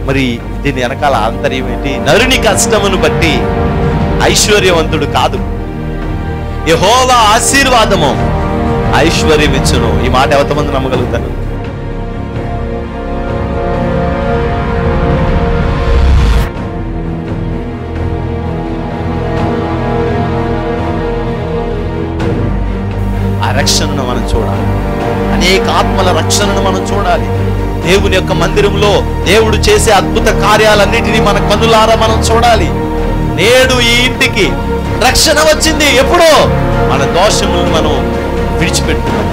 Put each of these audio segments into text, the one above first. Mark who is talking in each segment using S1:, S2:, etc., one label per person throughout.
S1: మరి దీని వెనకాల ఆంతర్యం ఏంటి? నరుని కష్టమును బట్టి ఐశ్వర్యవంతుడు కాదు, యెహోవా ఆశీర్వాదము ఐశ్వర్యం ఇచ్చును. ఈ మాట ఎంతమంది నమ్మగలుగుతారు? ఆ రక్షణను మనం చూడాలి, అనేక ఆత్మల రక్షణను మనం చూడాలి. దేవుని యొక్క మందిరంలో దేవుడు చేసే అద్భుత కార్యాలన్నిటినీ మన కన్నులారా మనం చూడాలి. నేడు ఈ ఇంటికి రక్షణ వచ్చింది. ఎప్పుడో మన దోషములను మనం విడిచిపెట్టుకున్నాం.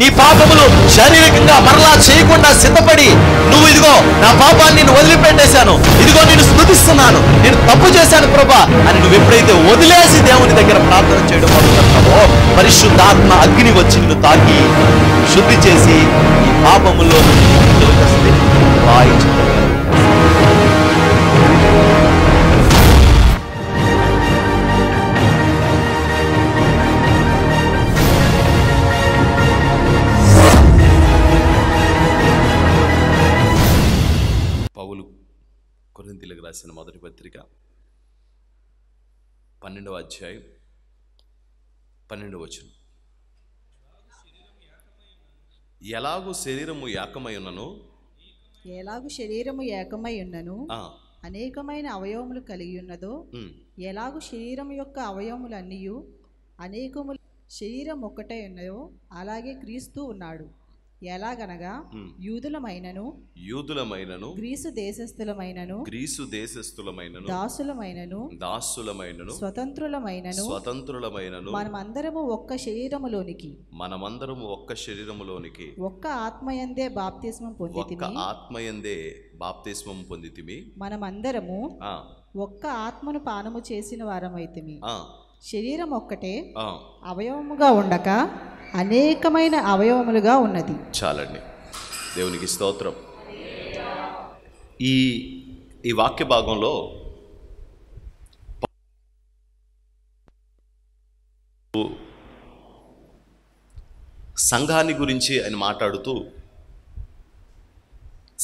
S1: నీ పాపములు శారీరకంగా మరలా చేయకుండా సిద్ధపడి, నువ్వు ఇదిగో నా పాపాన్ని నేను వదిలిపెట్టేశాను, ఇదిగో నేను స్తుతిస్తున్నాను, నేను తప్పు చేశాను ప్రభా అని నువ్వు ఎప్పుడైతే వదిలేసి దేవుని దగ్గర ప్రార్థన చేయడం మొదలుపెడతావో, పరిశుద్ధాత్మ అగ్ని వచ్చి నిన్ను తాకి శుద్ధి చేసి ఈ పాపములో పౌలు కొరింథీయులకు రాసిన మొదటి పత్రిక 12వ అధ్యాయం 12వ వచనం. ఎలాగు శరీరము ఏకమై ఉన్నను
S2: అనేకమైన అవయవములు కలిగి ఉన్నదో, ఎలాగు శరీరం యొక్క అవయవములన్నీయు అనేకములు శరీరం ఒక్కటే ఉన్నదో, అలాగే క్రీస్తు ఉన్నాడు. ఎలాగనగా యూదులమైనను గ్రీసు దేశస్థులమైనను దాసులమైనను స్వతంత్రులమైనను మనమందరము ఒక్క శరీరములోనికి ఒక్క ఆత్మయందే బాప్తిస్మం పొందితిమి మనమందరము ఒక్క ఆత్మను పానము చేసిన వారమైతిమి. శరీరం ఒక్కటే అవయవముగా ఉండక అనేకమైన అవయవములుగా ఉన్నది.
S1: చాలండి, దేవునికి స్తోత్రం. ఈ వాక్య భాగంలో సంఘాన్ని గురించి ఆయన మాట్లాడుతూ,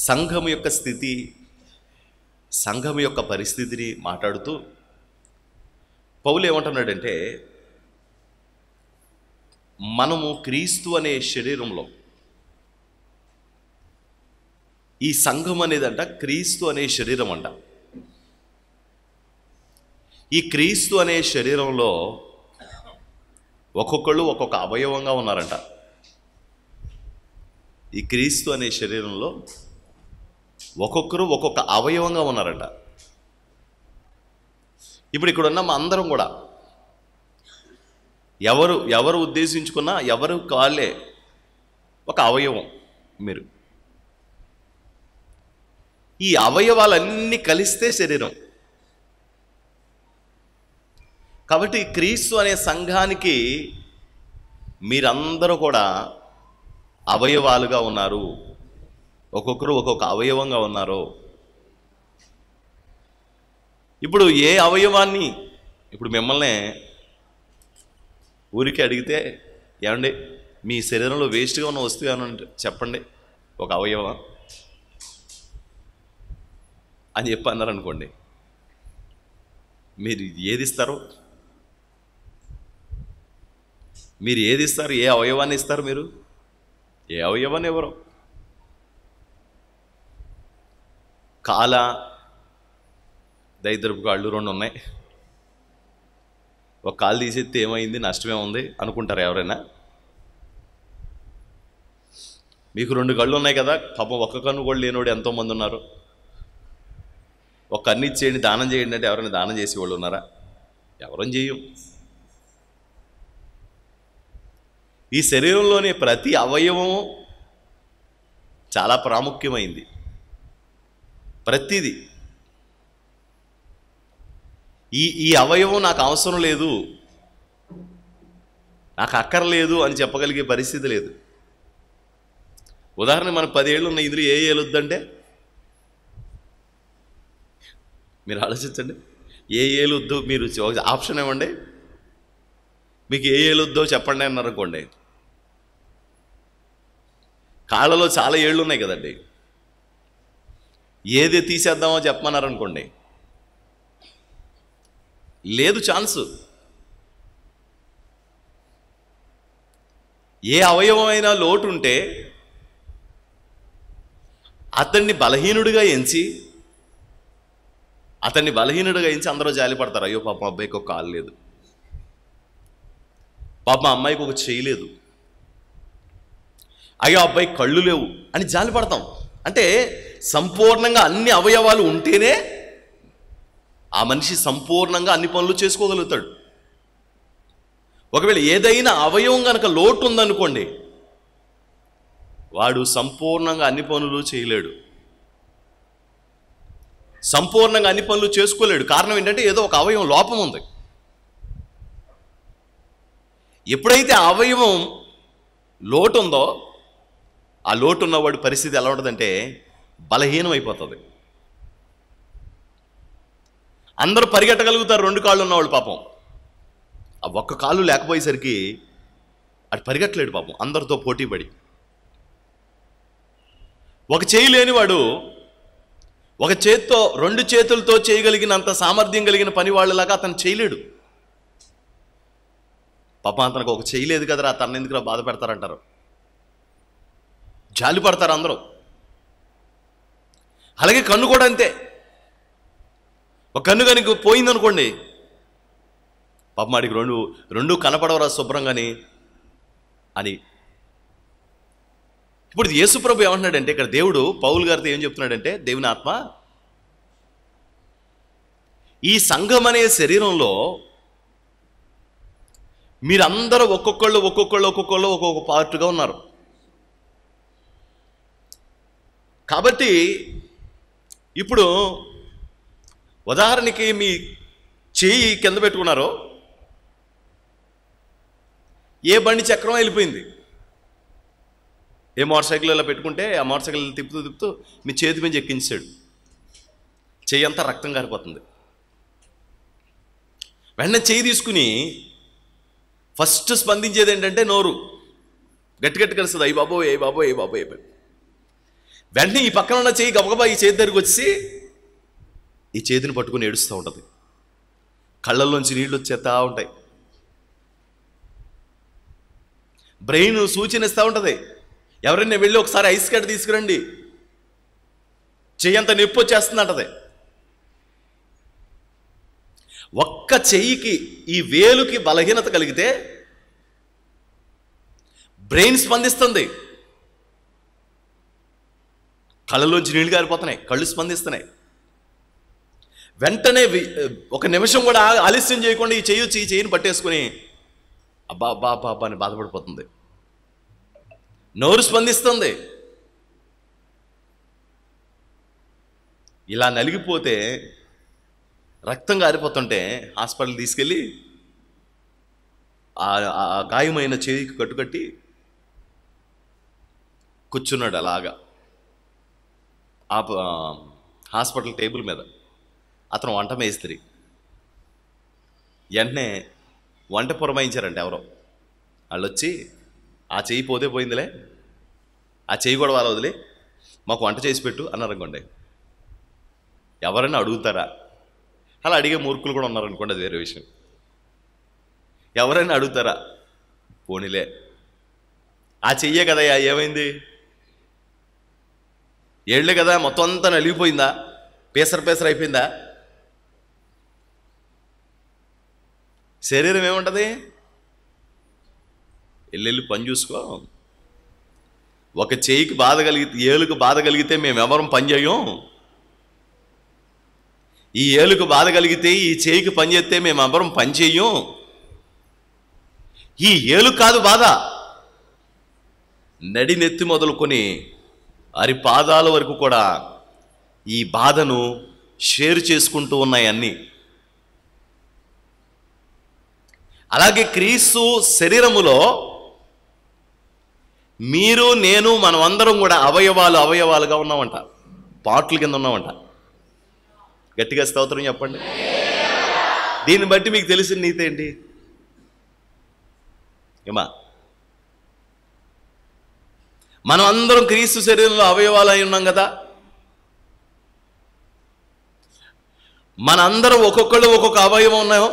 S1: సంఘం యొక్క స్థితి, సంఘం యొక్క పరిస్థితిని మాట్లాడుతూ పౌలు ఏమంటున్నాడంటే, మనము క్రీస్తు అనే శరీరంలో, ఈ సంఘం అనేదంట క్రీస్తు అనే శరీరం అంట. ఈ క్రీస్తు అనే శరీరంలో ఒక్కొక్కళ్ళు ఒక్కొక్క అవయవంగా ఉన్నారంట. ఈ క్రీస్తు అనే శరీరంలో ఒక్కొక్కరు ఒక్కొక్క అవయవంగా ఉన్నారంట. ఇప్పుడు ఇక్కడ ఉన్న మా అందరం కూడా ఎవరు ఉద్దేశించుకున్నా ఎవరు కాలే ఒక అవయవం. మీరు ఈ అవయవాలన్నీ కలిస్తే శరీరం. కాబట్టి క్రీస్తు అనే సంఘానికి మీరందరూ కూడా అవయవాలుగా ఉన్నారు. ఒక్కొక్కరు ఒక్కొక్క అవయవంగా ఉన్నారు. ఇప్పుడు ఏ అవయవాన్ని, ఇప్పుడు మిమ్మల్ని ఊరికి అడిగితే, ఏమండి మీ శరీరంలో వేస్ట్గా ఉన్న వస్తువు ఏమన్నా చెప్పండి, ఒక అవయవం అని చెప్పి అన్నారనుకోండి, మీరు ఏది ఇస్తారు? ఏ అవయవాన్ని ఇస్తారు? మీరు ఏ అవయవాన్ని ఎవరు? కాల దైద్రపు కాళ్ళు 2 ఉన్నాయి. ఒక కాలు తీసేస్తే ఏమైంది, నష్టమే ఉంది అనుకుంటారు ఎవరైనా? మీకు 2 కళ్ళు ఉన్నాయి కదా, పాపం ఒక్క కన్ను కూడా లేనివాడు ఎంతోమంది ఉన్నారు. ఒక కన్ను ఇచ్చేయండి, దానం చేయండి అంటే ఎవరైనా దానం చేసేవాళ్ళు ఉన్నారా? ఎవరం చేయం. ఈ శరీరంలోని ప్రతి అవయవం చాలా ప్రాముఖ్యమైంది. ప్రతిదీ ఈ అవయవం నాకు అవసరం లేదు, నాకు అక్కర్లేదు అని చెప్పగలిగే పరిస్థితి లేదు. ఉదాహరణ, మనకు 10 ఏళ్ళు ఉన్నాయి, ఇందులో ఏ ఏళ్ళు వద్దంటే మీరు ఆలోచించండి. ఏ ఏళ్ళు వద్దు, మీరు ఆప్షన్ ఇవ్వండి, మీకు ఏ ఏళ్ళు వద్దో చెప్పండి అన్నారు అనుకోండి, కాళ్ళలో చాలా ఏళ్ళు ఉన్నాయి కదండి. ఏది తీసేద్దామో చెప్పమన్నారనుకోండి, లేదు ఛాన్సు. ఏ అవయవమైనా లోటు ఉంటే అతన్ని బలహీనుడిగా ఎంచి అందరూ జాలిపడతారు. అయ్యో పాప అబ్బాయికి ఒక కాలు లేదు, పాప మా అమ్మాయికి ఒక చెయ్యి లేదు, అయ్యో అబ్బాయి కళ్ళు లేవు అని జాలిపడతాం. అంటే సంపూర్ణంగా అన్ని అవయవాలు ఉంటేనే ఆ మనిషి సంపూర్ణంగా అన్ని పనులు చేసుకోగలుగుతాడు. ఒకవేళ ఏదైనా అవయవం కనుక లోటు ఉందనుకోండి, వాడు సంపూర్ణంగా అన్ని పనులు చేయలేడు, సంపూర్ణంగా అన్ని పనులు చేసుకోలేడు. కారణం ఏంటంటే ఏదో ఒక అవయవం లోపం ఉంది. ఎప్పుడైతే ఆ అవయవం లోటు ఉందో, ఆ లోటు ఉన్నవాడి పరిస్థితి ఎలా ఉంటుందంటే బలహీనం అయిపోతుంది. అందరూ పరిగెట్టగలుగుతారు 2 కాళ్ళు ఉన్నవాళ్ళు, పాపం ఆ ఒక్క కాళ్ళు లేకపోయేసరికి అటు పరిగెట్టలేడు పాపం, అందరితో పోటీపడి. ఒక చేయి లేనివాడు ఒక చేత్తో 2 చేతులతో చేయగలిగినంత సామర్థ్యం కలిగిన పని వాళ్ళలాగా అతను చేయలేడు. పాపం అతనికి ఒక చేయి లేదు కదరా, తన ఎందుకు బాధ పెడతారంటారు, జాలి పడతారు అందరూ. అలాగే కన్ను కూడా అంతే. ఒక కన్ను కనుక పోయిందనుకోండి, పాపం వాడికి రెండు కనపడవరా శుభ్రంగాని అని. ఇప్పుడు యేసుప్రభు ఏమంటున్నాడంటే, ఇక్కడ దేవుడు పౌలు గారితో ఏం చెప్తున్నాడంటే, దేవుని ఆత్మ ఈ సంఘం అనే శరీరంలో మీరందరూ ఒక్కొక్కళ్ళు ఒక్కొక్క పార్ట్గా ఉన్నారు. కాబట్టి ఇప్పుడు ఉదాహరణకి మీ చెయ్యి కింద పెట్టుకున్నారో, ఏ బండి చక్రం వెళ్ళిపోయింది, ఏ మోటార్ సైకిల్ ఇలా పెట్టుకుంటే ఆ మోటార్ సైకిల్ తిప్పుతూ మీ చేతి మీద ఎక్కించాడు, చెయ్యి అంతా రక్తం కారిపోతుంది. వెంటనే చెయ్యి తీసుకుని ఫస్ట్ స్పందించేది ఏంటంటే నోరు గట్టి కలుస్తుంది, అయ్యి బాబోయ్ ఏ బాబోయ్ ఏ బాబోయ్. వెంటనే ఈ పక్కన ఉన్న చెయ్యి గబగబా ఈ చేతి దగ్గరికి వచ్చి ఈ చేతిని పట్టుకుని ఏడుస్తూ ఉంటుంది, కళ్ళల్లోంచి నీళ్ళు వచ్చేస్తూ ఉంటాయి. బ్రెయిన్ సూచన ఇస్తూ ఉంటుంది, ఎవరైనా వెళ్ళి ఒకసారి ఐస్ కట్ తీసుకురండి, చెయ్యి అంత నొప్పి వచ్చేస్తుంది అంటది. ఒక్క చెయ్యికి ఈ వేలుకి బలహీనత కలిగితే బ్రెయిన్ స్పందిస్తుంది, కళ్ళలోంచి నీళ్ళు గారిపోతున్నాయి, కళ్ళు స్పందిస్తున్నాయి. వెంటనే ఒక నిమిషం కూడా ఆలస్యం చేయకుండా ఈ చెయ్యిని పట్టేసుకుని అబ్బా అబ్బా అబ్బా అబ్బా అని బాధపడిపోతుంది. నోరు స్పందిస్తుంది. ఇలా నలిగిపోతే రక్తం గారిపోతుంటే హాస్పిటల్ తీసుకెళ్ళి ఆ గాయమైన చేయికి కట్టుకట్టి కూర్చున్నాడు అలాగా ఆ హాస్పిటల్ టేబుల్ మీద. అతను వంట మేస్త్రి. వెంటనే వంట పురమాయించారంట ఎవరో. వాళ్ళు వచ్చి ఆ చెయ్యి పోతే పోయిందిలే, ఆ చెయ్యి కూడా వాళ్ళ వదిలే మాకు వంట చేసి పెట్టు అన్నారనుకోండి, ఎవరైనా అడుగుతారా? అలా అడిగే మూర్ఖులు కూడా ఉన్నారనుకోండి, అది వేరే విషయం. ఎవరైనా అడుగుతారా? పోనీలే ఆ చెయ్యే కదా, ఏమైంది, ఏళ్లే కదా, మొత్తం అంతా నలిగిపోయిందా, పేసర అయిపోయిందా? శరీరం ఏముంటుంది, ఎల్లెళ్ళి పని చూసుకో. ఒక చేయికి బాధ కలిగితే, ఏలుకు బాధ కలిగితే మేమెవరం పని చేయం, ఈ ఏలుకు బాధ కలిగితే ఈ చేయికి పని చేస్తే మేమెవరం పని చెయ్యం. ఈ ఏలు కాదు బాధ, నడినెత్తి మొదలుకొని అరి పాదాల వరకు కూడా ఈ బాధను షేర్ చేసుకుంటూ ఉన్నాయి అన్నీ. అలాగే క్రీస్తు శరీరములో మీరు నేను మనమందరం కూడా అవయవాలుగా ఉన్నామంట, పార్ట్ల కింద ఉన్నామంట. గట్టిగా స్తోత్రం చెప్పండి. దీన్ని బట్టి మీకు తెలిసిన నీతి ఏంటి? ఏమా మనం అందరం క్రీస్తు శరీరంలో అవయవాలు అయి ఉన్నాం కదా. మనందరం ఒక్కొక్కళ్ళు ఒక్కొక్క అవయవం ఉన్నాయో.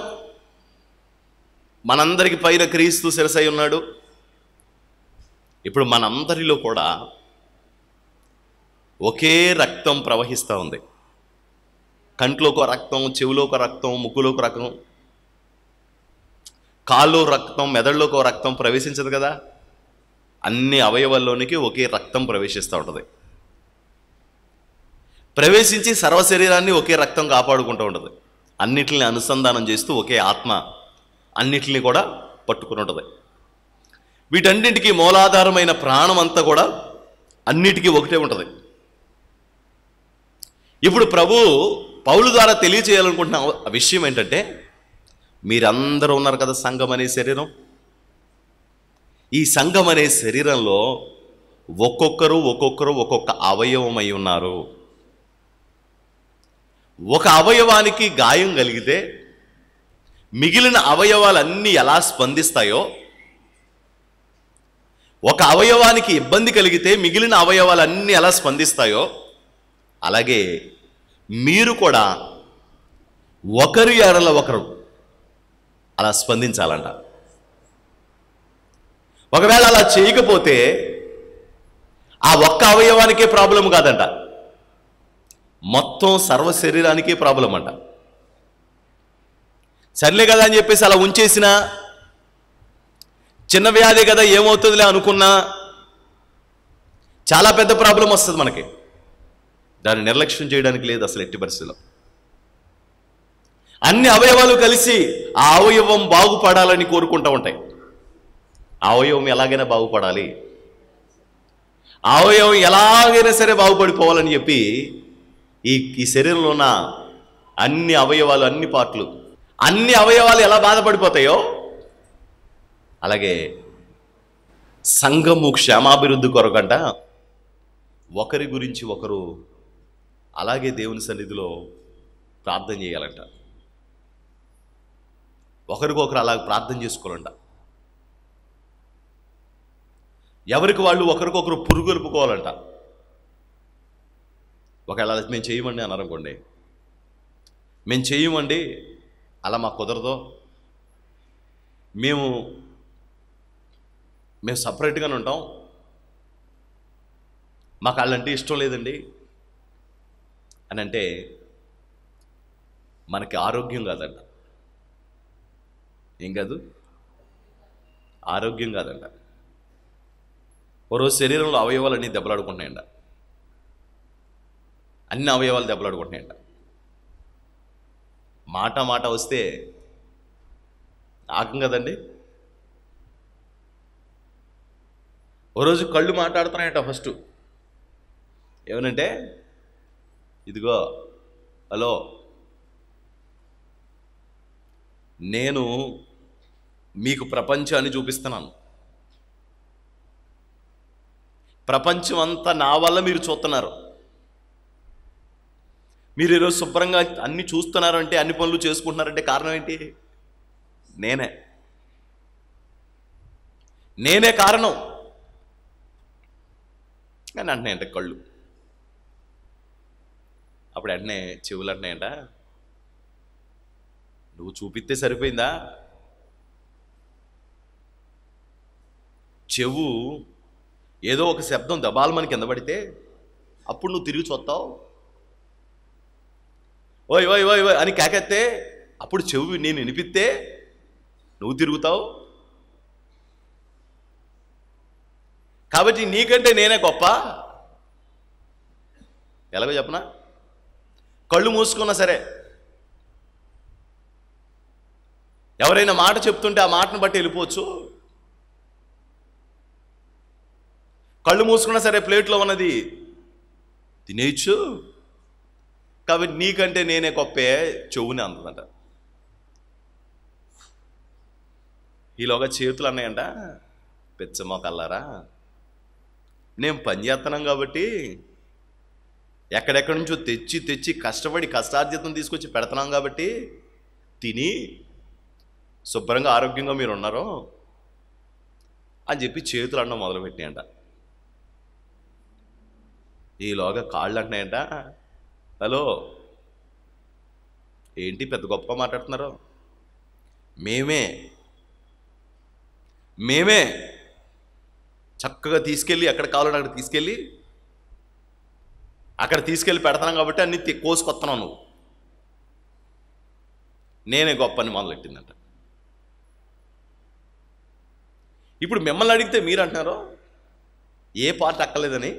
S1: మనందరికి పైన క్రీస్తు శిరస్సు అయి ఉన్నాడు. ఇప్పుడు మనందరిలో కూడా ఒకే రక్తం ప్రవహిస్తూ ఉంది. కంట్లో ఒక రక్తం, చెవిలో ఒక రక్తం, ముక్కులో ఒక రక్తం, కాళ్ళు రక్తం, మెదడులో ఒక రక్తం ప్రవేశించదు కదా. అన్ని అవయవాల్లోనికి ఒకే రక్తం ప్రవేశిస్తూ ఉంటుంది. ప్రవేశించి సర్వ శరీరాన్ని ఒకే రక్తం కాపాడుకుంటూ ఉంటుంది. అన్నిటిని అనుసంధానం చేస్తూ ఒకే ఆత్మ అన్నిటిని కూడా పట్టుకుని ఉంటుంది. వీటన్నింటికి మూలాధారమైన ప్రాణం అంతా కూడా అన్నిటికీ ఒకటే ఉంటుంది. ఇప్పుడు ప్రభు పౌలు ద్వారా తెలియచేయాలనుకుంటున్న విషయం ఏంటంటే, మీరందరూ ఉన్నారు కదా సంఘం అనే శరీరం. ఈ సంఘం అనే శరీరంలో ఒక్కొక్కరు ఒక్కొక్క అవయవం అయి ఉన్నారు. ఒక అవయవానికి గాయం కలిగితే మిగిలిన అవయవాలన్నీ ఎలా స్పందిస్తాయో, ఒక అవయవానికి ఇబ్బంది కలిగితే మిగిలిన అవయవాలన్నీ ఎలా స్పందిస్తాయో, అలాగే మీరు కూడా ఒకరి ఎడల ఒకరు అలా స్పందించాలంట. ఒకవేళ అలా చేయకపోతే ఆ ఒక్క అవయవానికే ప్రాబ్లం కాదంట, మొత్తం సర్వ శరీరానికే ప్రాబ్లం అంట. సర్లే కదా అని చెప్పేసి అలా ఉంచేసినా, చిన్న వ్యాధి కదా ఏమవుతుందిలే అనుకున్నా చాలా పెద్ద ప్రాబ్లం వస్తుంది మనకి. దాన్ని నిర్లక్ష్యం చేయడానికి లేదు అసలు ఎట్టి పరిస్థితిలో. అన్ని అవయవాలు కలిసి ఆ అవయవం బాగుపడాలని కోరుకుంటూ ఉంటాయి. ఆ అవయవం ఎలాగైనా బాగుపడాలి, ఆ అవయవం ఎలాగైనా సరే బాగుపడిపోవాలని చెప్పి ఈ శరీరంలో ఉన్న అన్ని అవయవాలు, అన్ని పార్ట్లు, అన్ని అవయవాలు ఎలా బాధపడిపోతాయో అలాగే సంఘము క్షేమాభివృద్ధి కొరకంట ఒకరి గురించి ఒకరు అలాగే దేవుని సన్నిధిలో ప్రార్థన చేయాలంట. ఒకరికొకరు అలా ప్రార్థన చేసుకోవాలంట. ఎవరికి వాళ్ళు ఒకరికొకరు పురుగొలుపుకోవాలంట. ఒకవేళ మేము చేయమండి అన్నారు అనుకోండి, మేము చేయమండి అలా మాకు కుదరదో, మేము సపరేట్గానే ఉంటాం, మాకు వాళ్ళంటే ఇష్టం లేదండి అని అంటే మనకి ఆరోగ్యం కాదంట. ఏం కాదు, ఆరోగ్యం కాదంట. ఓ రోజు శరీరంలో అవయవాలు అన్నీ దెబ్బలాడుకుంటున్నాయంట. అన్ని అవయవాలు దెబ్బలాడుకుంటున్నాయంట. మాట వస్తే ఆకం కదండి. ఓ రోజు కళ్ళు మాట్లాడుతున్నాయంట. ఫస్ట్ ఏమనంటే, ఇదిగో హలో, నేను మీకు ప్రపంచాన్ని చూపిస్తున్నాను, ప్రపంచం అంతా నా వల్ల మీరు చూస్తున్నారు, మీరు ఈరోజు శుభ్రంగా అన్ని చూస్తున్నారంటే, అన్ని పనులు చేసుకుంటున్నారంటే కారణం ఏంటి? నేనే కారణం అని అంటున్నాయంట కళ్ళు. అప్పుడు వెంటనే చెవులు అంటున్నాయంట, నువ్వు చూపిస్తే సరిపోయిందా? చెవు ఏదో ఒక శబ్దం దబాలమని కింద పడితే అప్పుడు నువ్వు తిరిగి చూస్తావు. ఓయ్ ఓయ్ ఓయ్ ఓయ్ అని కేకెత్తే అప్పుడు చెవు నేను వినిపిస్తే నువ్వు తిరుగుతావు. కాబట్టి నీకంటే నేనే గొప్ప. ఎలాగో చెప్పనా? కళ్ళు మూసుకున్నా సరే ఎవరైనా మాట చెప్తుంటే ఆ మాటను బట్టి వెళ్ళిపోవచ్చు. కళ్ళు మూసుకున్నా సరే ప్లేట్లో ఉన్నది తినేయచ్చు. కాబట్టి నీకంటే నేనే గొప్పే చెవుని అందదంట. ఈలోగా చేతులు అన్నాయంట, పెచ్చమోకల్లారా, నేను పని చేస్తున్నాం కాబట్టి ఎక్కడెక్కడి నుంచో తెచ్చి కష్టపడి కష్టార్జితం తీసుకొచ్చి పెడుతున్నాం కాబట్టి తిని శుభ్రంగా ఆరోగ్యంగా మీరు ఉన్నారు అని చెప్పి చేతులు అనడం మొదలుపెట్టినాయంట. ఈలోగా కాళ్ళు అంటున్నాయంట. హలో, ఏంటి పెద్ద గొప్పగా మాట్లాడుతున్నారు? మేమే చక్కగా తీసుకెళ్ళి ఎక్కడ కావాలంటే అక్కడ తీసుకెళ్ళి పెడతాం కాబట్టి అన్ని కోసుకొస్తున్నావు నువ్వు. నేనే గొప్ప అని మొదలెట్టిందంట. ఇప్పుడు మిమ్మల్ని అడిగితే మీరు అంటున్నారు ఏ పార్ట్ అక్కర్లేదని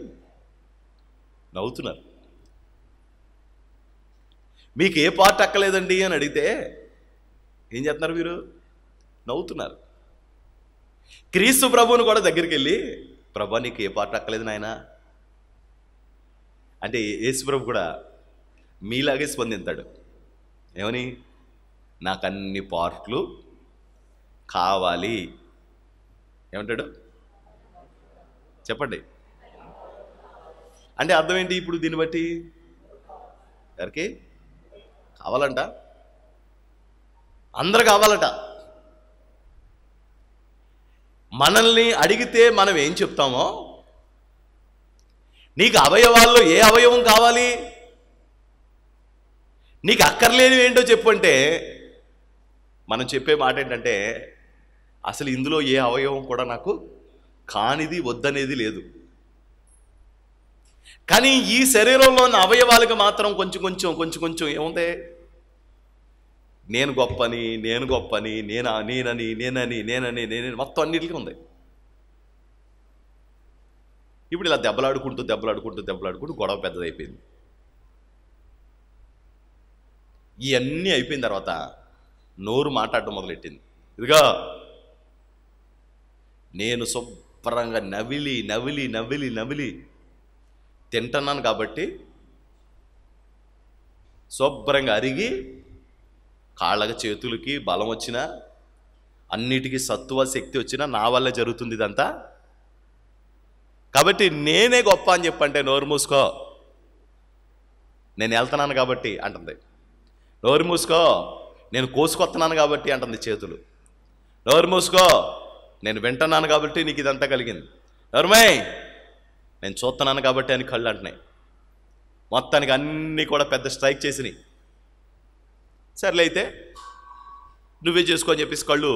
S1: నవ్వుతున్నారు. మీకు ఏ పార్ట్ అక్కలేదండి అని అడిగితే ఏం చేస్తున్నారు? మీరు నవ్వుతున్నారు. క్రీస్తు ప్రభువుని కూడా దగ్గరికి వెళ్ళి, ప్రభా నీకు ఏ పార్ట్ అక్కలేదు నాయనా అంటే యేసు ప్రభు కూడా మీలాగే స్పందిస్తాడు. ఏమని? నాకు అన్ని పార్ట్లు కావాలి. ఏమంటాడు చెప్పండి. అంటే అర్థం ఏంటి ఇప్పుడు దీన్ని బట్టి? ఎవరికి కావాలంట? అందరు కావాలట. మనల్ని అడిగితే మనం ఏం చెప్తామో, నీకు అవయవాల్లో ఏ అవయవం కావాలి, నీకు అక్కర్లేనివి ఏంటో చెప్పు అంటే మనం చెప్పే మాట ఏంటంటే, అసలు ఇందులో ఏ అవయవం కూడా నాకు కానిది వద్దనేది లేదు. కానీ ఈ శరీరంలో ఉన్న అవయవాలకు మాత్రం కొంచెం కొంచెం ఏముంది? నేను గొప్పని నేనని మొత్తం అన్నిటికీ ఉంది. ఇప్పుడు ఇలా దెబ్బలాడుకుంటూ గొడవ పెద్దదైపోయింది. ఇవన్నీ అయిపోయిన తర్వాత నోరు మాట్లాడటం మొదలెట్టింది. ఇదిగా నేను శుభ్రంగా నవిలి తింటున్నాను కాబట్టి శుభ్రంగా అరిగి కాళ్ళకి చేతులకి బలం వచ్చినా, అన్నిటికీ సత్తువ శక్తి వచ్చినా నా వల్ల జరుగుతుంది ఇదంతా. కాబట్టి నేనే గొప్ప అని చెప్పంటే నోరు మూసుకో, నేను వెళ్తున్నాను కాబట్టి అంటుంది. నోరు మూసుకో, నేను కోసుకొస్తున్నాను కాబట్టి అంటుంది చేతులు. నోరు మూసుకో, నేను వింటున్నాను కాబట్టి నీకు ఇదంతా కలిగింది. నోరుమై, నేను చూస్తున్నాను కాబట్టి అని కళ్ళు అంటున్నాయి. మొత్తానికి అన్నీ కూడా పెద్ద స్ట్రైక్ చేసినాయి. సర్లే అయితే నువ్వే చేసుకో అని చెప్పేసి కళ్ళు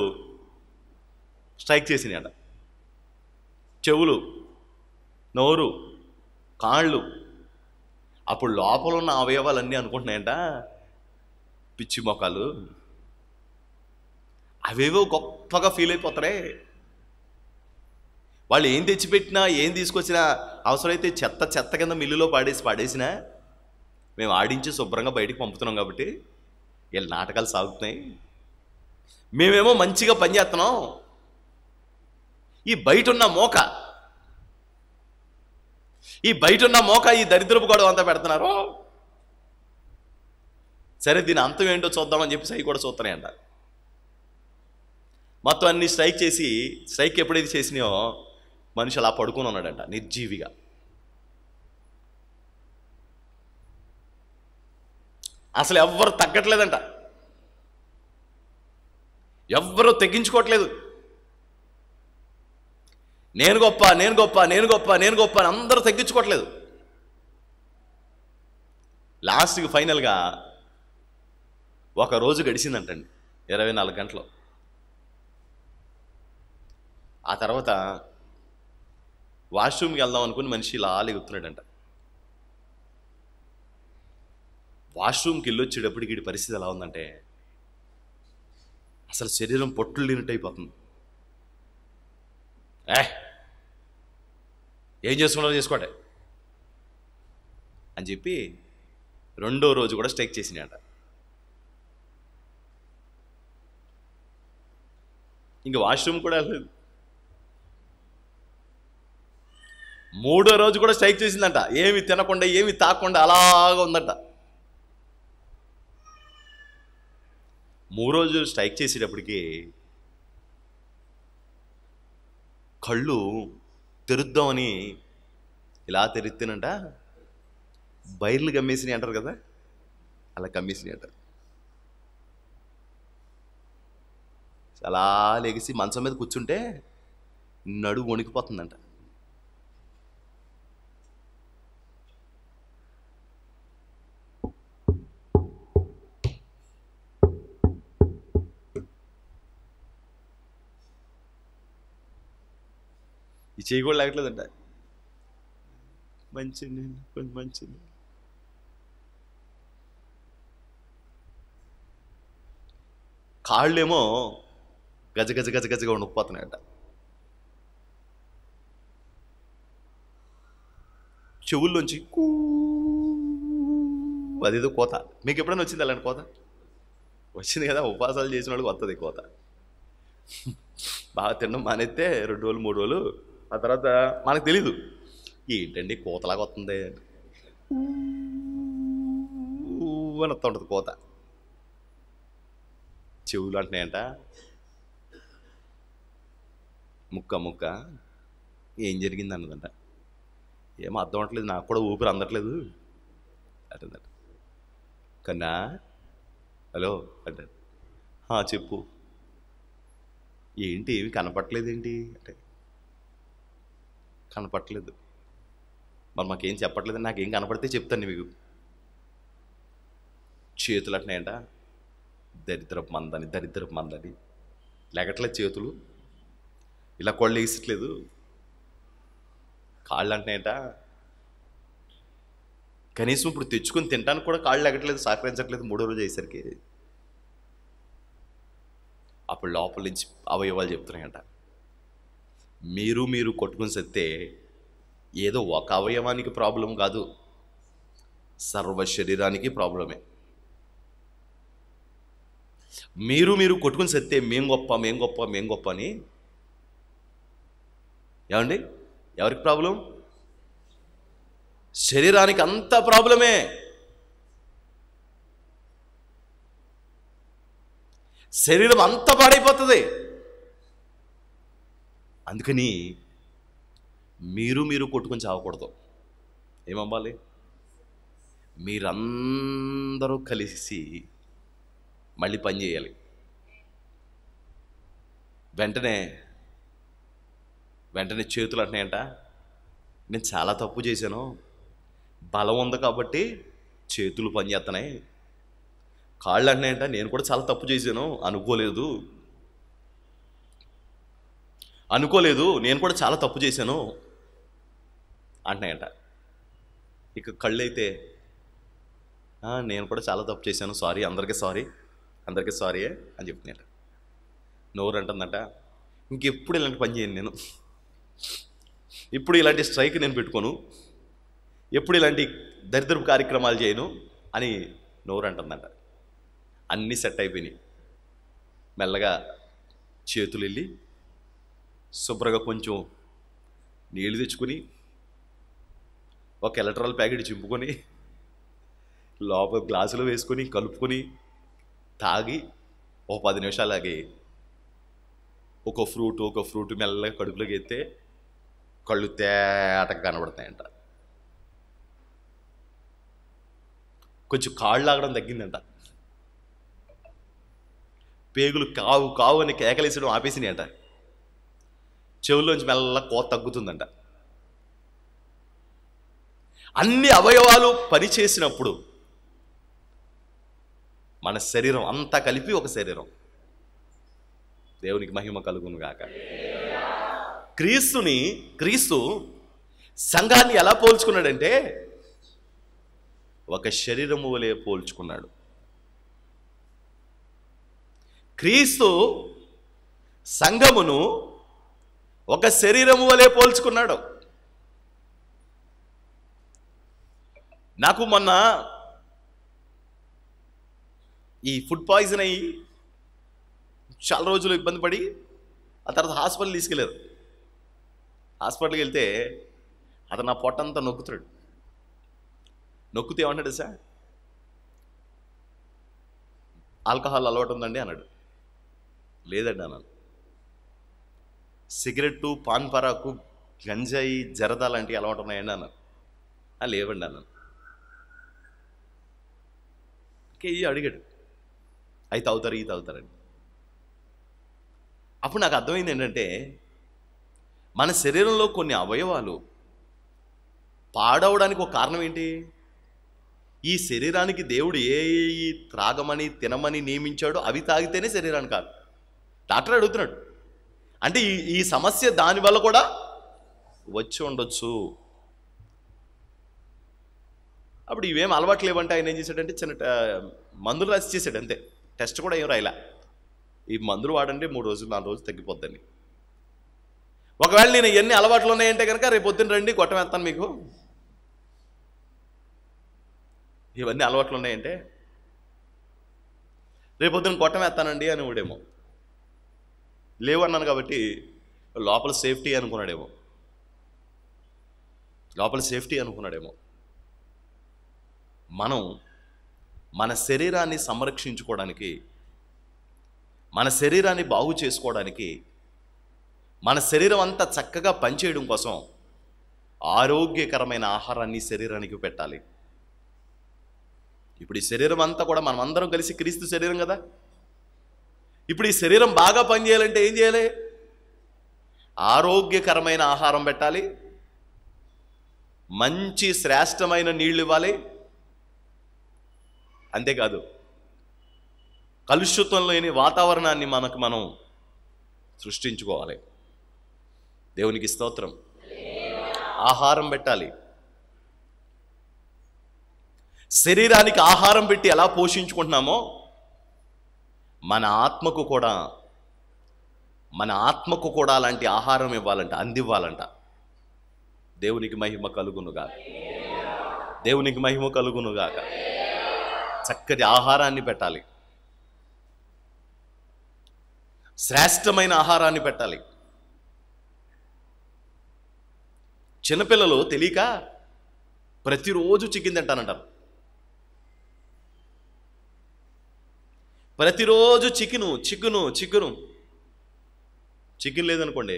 S1: స్ట్రైక్ చేసినాయి అంట. చెవులు, నోరు, కాళ్ళు. అప్పుడు లోపల ఉన్న అవయవాలన్నీ అనుకుంటున్నాయంట, పిచ్చి మొక్కలు అవేవో గొప్పగా ఫీల్ అయిపోతారే. వాళ్ళు ఏం తెచ్చిపెట్టినా ఏం తీసుకొచ్చినా అవసరమైతే చెత్త కింద మిల్లులో పడేసినా మేము ఆడించి శుభ్రంగా బయటికి పంపుతున్నాం కాబట్టి వీళ్ళ నాటకాలు సాగుతున్నాయి. మేమేమో మంచిగా పనిచేస్తున్నాం. ఈ బయట ఉన్న మోక ఈ దరిద్రపు గొడవ అంతా పెడుతున్నారు. సరే దీని అంతం ఏంటో చూద్దామని చెప్పేసి అవి కూడా చూస్తున్నాయంట. మొత్తం అన్ని స్ట్రైక్ ఎప్పుడైతే చేసినాయో మనిషి అలా పడుకుని ఉన్నాడంట నిర్జీవిగా. అసలు ఎవ్వరు తగ్గట్లేదంట, ఎవ్వరూ తెగించుకోవట్లేదు. నేను గొప్ప అని అందరూ తగ్గించుకోవట్లేదు. లాస్ట్కి ఫైనల్గా ఒక రోజు గడిచిందంటండి, 24 గంటలు. ఆ తర్వాత వాష్రూమ్కి వెళ్దాం అనుకుని మనిషి ఇలా లెగుతున్నాడంట. వాష్రూమ్కి వెళ్ళొచ్చేటప్పటికి వీడి పరిస్థితి ఎలా ఉందంటే అసలు శరీరం పొట్టులు లేనట్టు అయిపోతుంది. ఏం చేసుకున్నారో చేసుకోండి అని చెప్పి 2వ రోజు కూడా స్ట్రైక్ చేసినాయట. ఇంక వాష్రూమ్ కూడా వెళ్ళలేదు. 3వ రోజు కూడా స్ట్రైక్ చేసిందంట. ఏమి తినకుండా ఏమి తాకుండా అలాగా ఉందంట. 3వ రోజు స్ట్రైక్ చేసేటప్పటికి కళ్ళు తెరుద్దామని ఇలా తెరిస్తేనంట బైర్లు కమ్మేసినాయి అంటారు కదా, అలా కమ్మేసినాయి అంటారు. అలా లెగిసి మంచం మీద కూర్చుంటే నడుము వణికిపోతుందంట. ఈ చెయ్యి కూడా లేకట్లేదంట. మంచిది, కొంచెం మంచిది. కాళ్ళేమో గజ గజ గజ గజగా ఉండిపోతున్నాయట. చెవుల్లోంచి అదేదో కోత. మీకు ఎప్పుడైనా వచ్చింది అలాంటి కోత? వచ్చింది కదా, ఉపవాసాలు చేసిన వాళ్ళకి వస్తుంది కోత. బాగా తినడం మానేస్తే 2 రోజులు 3 రోజులు ఆ తర్వాత మనకు తెలీదు ఏంటండి కోతలాగా వస్తుంది అని వస్తూ ఉంటుంది కోత. చెవులు అంటున్నాయంట. ముక్క ఏం జరిగింది అన్నదంట. ఏమో అర్థం అవట్లేదు, నాకు కూడా ఊపిరి అందట్లేదు అంటుందట. కన్నా హలో అంటాడు. చెప్పు, ఏంటి ఏమి కనపట్లేదేంటి అంటే, కనపట్లేదు. మరి మాకేం చెప్పట్లేదు. నాకేం కనపడితే చెప్తాను మీకు. చేతులు అంటున్నాయంట. దరిద్రపు మందని లెగట్లేదు చేతులు, ఇలా కొళ్ళు వేసట్లేదు. కాళ్ళు అంటున్నాయంట. కనీసం ఇప్పుడు తెచ్చుకొని తినడానికి కూడా కాళ్ళు లెగట్లేదు, సహకరించట్లేదు 3వ రోజు అయ్యేసరికి. అప్పుడు లోపల నుంచి అవయవాలు చెప్తున్నాయంట, మీరు కొట్టుకుని సత్తే ఏదో ఒక అవయవానికి ప్రాబ్లం కాదు, సర్వ శరీరానికి ప్రాబ్లమే. మీరు కొట్టుకుని సత్తే మేం గొప్ప అని. ఏమండి, ఎవరికి ప్రాబ్లం? శరీరానికి అంత ప్రాబ్లమే. శరీరం అంతా పాడైపోతుంది. అందుకని మీరు కొట్టుకొని చావకూడదు. ఏమవ్వాలి? మీరందరూ కలిసి మళ్ళీ పని చేయాలి. వెంటనే చేతులు అంటున్నాయంట, నేను చాలా తప్పు చేశాను, బలం ఉంది కాబట్టి చేతులు పని చేస్తున్నాయి. కాళ్ళు అంటున్నాయంట, నేను కూడా చాలా తప్పు చేశాను, అనుకోలేదు, నేను కూడా చాలా తప్పు చేశాను అంటున్నాయంట. ఇక కళ్ళు అయితే నేను కూడా చాలా తప్పు చేశాను, సారీ, అందరికీ సారీ అని చెప్తున్నాయంట. నోరు అంటుందంట, ఇంకెప్పుడు ఇలాంటి పని చేయను నేను, ఇప్పుడు ఇలాంటి స్ట్రైక్ నేను పెట్టుకోను, ఎప్పుడు ఇలాంటి దరిద్రపు కార్యక్రమాలు చేయను అని నోరు అంటుందంట. అన్నీ సెట్ అయిపోయినాయి. మెల్లగా చేతులు వెళ్ళి శుభ్రంగా కొంచెం నీళ్ళు తెచ్చుకొని ఒక ఎలక్ట్రాల్ ప్యాకెట్ చింపుకొని లోపల గ్లాసులో వేసుకొని కలుపుకొని తాగి 10 నిమిషాలు ఆగి ఒక ఫ్రూట్ మెల్లగా కడుపులోకి ఎత్తే కళ్ళు తేటగా కనబడతాయంట. కొంచెం కాళ్ళు లాగడం తగ్గిందంట. పేగులు కావు అని కేకలేసడం ఆపేసినాయి అంట. చెవుల్లోంచి మెల్ల కోత తగ్గుతుందంట. అన్ని అవయవాలు పనిచేసినప్పుడు మన శరీరం అంతా కలిపి ఒక శరీరం. దేవునికి మహిమ కలుగును గాక. క్రీస్తు సంఘాన్ని ఎలా పోల్చుకున్నాడంటే ఒక శరీరము వలె పోల్చుకున్నాడు. క్రీస్తు సంఘమును ఒక శరీరము వలె పోల్చుకున్నాడు. నాకు మొన్న ఈ ఫుడ్ పాయిజన్ అయ్యి చాలా రోజులు ఇబ్బంది పడి ఆ తర్వాత హాస్పిటల్ తీసుకెళ్ళారు. హాస్పిటల్కి వెళ్తే అతను నా పొట్టంతా నొక్కుతాడు. నొక్కితే ఏమంటాడు సార్, ఆల్కహాల్ అలవాటు ఉందండి అన్నాడు. లేదండి అన్నాను. సిగరెట్టు, పాన్ పరాకు, గంజాయి, జరదా లాంటివి అలవాటు ఉన్నాయండి అన్నాను. లేవండి అన్నాను. అడిగాడు, అవి తాగుతారు, ఇవి తాగుతారండి. అప్పుడు నాకు అర్థమైంది ఏంటంటే మన శరీరంలో కొన్ని అవయవాలు పాడవడానికి ఒక కారణం ఏంటి? ఈ శరీరానికి దేవుడు ఏ త్రాగమని తినమని నియమించాడో అవి తాగితేనే శరీరానికి కాదు. డాక్టర్ అడుగుతున్నాడు. అంటే ఈ సమస్య దానివల్ల కూడా వచ్చి ఉండొచ్చు. అప్పుడు ఇవేం అలవాట్లు లేవంటే ఆయన ఏం చేశాడంటే చిన్న మందులు రాసి చేశాడు అంతే. టెస్ట్ కూడా ఏం రాయలా. ఈ మందులు వాడండి 3 రోజులు 4 రోజులు తగ్గిపోద్దని. ఒకవేళ నేను ఎన్ని అలవాట్లు ఉన్నాయంటే కనుక రేపు పొద్దున్న రండి గొట్టం వేస్తాను మీకు. ఇవన్నీ అలవాట్లు ఉన్నాయంటే రేపు పొద్దున్న గొట్టం వేస్తానండి అని ఊడేమో. లేవు అన్నాను కాబట్టి లోపల సేఫ్టీ అనుకున్నాడేమో. మనం మన శరీరాన్ని సంరక్షించుకోవడానికి, మన శరీరాన్ని బాగు చేసుకోవడానికి, మన శరీరం అంతా చక్కగా పనిచేయడం కోసం ఆరోగ్యకరమైన ఆహారాన్ని శరీరానికి పెట్టాలి. ఇప్పుడు ఈ శరీరం అంతా కూడా మనం అందరం కలిసి క్రీస్తు శరీరం కదా. ఇప్పుడు ఈ శరీరం బాగా పనిచేయాలంటే ఏం చేయాలి? ఆరోగ్యకరమైన ఆహారం పెట్టాలి, మంచి శ్రేష్టమైన నీళ్ళు ఇవ్వాలి. అంతేకాదు కలుషితం లేని వాతావరణాన్ని మనం సృష్టించుకోవాలి. దేవునికి స్తోత్రం. ఆహారం పెట్టాలి. శరీరానికి ఆహారం పెట్టి ఎలా పోషించుకుంటున్నామో మన ఆత్మకు కూడా అలాంటి ఆహారం ఇవ్వాలంట, అందివ్వాలంట. దేవునికి మహిమ కలుగునుగాక. చక్కటి ఆహారాన్ని పెట్టాలి, శ్రేష్టమైన ఆహారాన్ని పెట్టాలి. చిన్నపిల్లలు తెలియక ప్రతిరోజు చికెన్ తింటానంటారు. ప్రతిరోజు చికెన్ లేదనుకోండి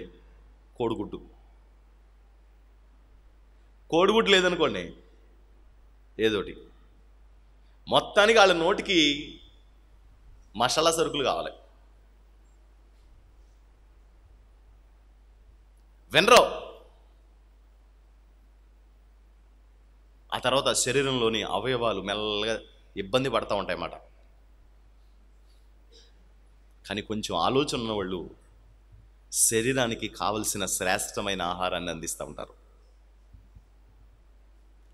S1: కోడిగుడ్డు లేదనుకోండి ఏదోటి. మొత్తానికి వాళ్ళ నోటికి మసాలా సరుకులు కావాలి. వినరో. ఆ తర్వాత శరీరంలోని అవయవాలు మెల్లగా ఇబ్బంది పడతా ఉంటాయన్నమాట. కానీ కొంచెం ఆలోచన ఉన్నవాళ్ళు శరీరానికి కావలసిన శ్రేష్టమైన ఆహారాన్ని అందిస్తూ ఉంటారు.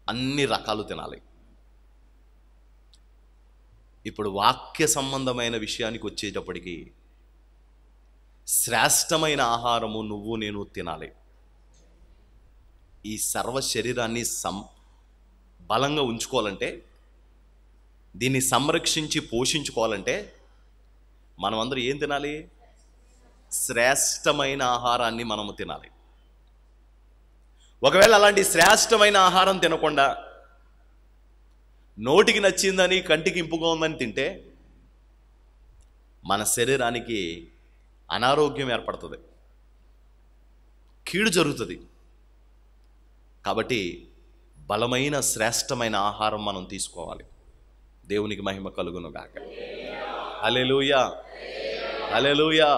S1: అన్ని రకాలు తినాలి. ఇప్పుడు వాక్య సంబంధమైన విషయానికి వచ్చేటప్పటికి శ్రేష్టమైన ఆహారము నువ్వు నేను తినాలి. ఈ సర్వ శరీరాన్ని బలంగా ఉంచుకోవాలంటే, దీన్ని సంరక్షించి పోషించుకోవాలంటే మనమందరూ ఏం తినాలి? శ్రేష్టమైన ఆహారాన్ని మనము తినాలి. ఒకవేళ అలాంటి శ్రేష్టమైన ఆహారం తినకుండా నోటికి నచ్చిందని కంటికి ఇంపుగా ఉందని తింటే మన శరీరానికి అనారోగ్యం ఏర్పడుతుంది, కీడు జరుగుతుంది. కాబట్టి బలమైన శ్రేష్టమైన ఆహారం మనం తీసుకోవాలి. దేవునికి మహిమ కలుగును గాక. హల్లెలూయా, హల్లెలూయా.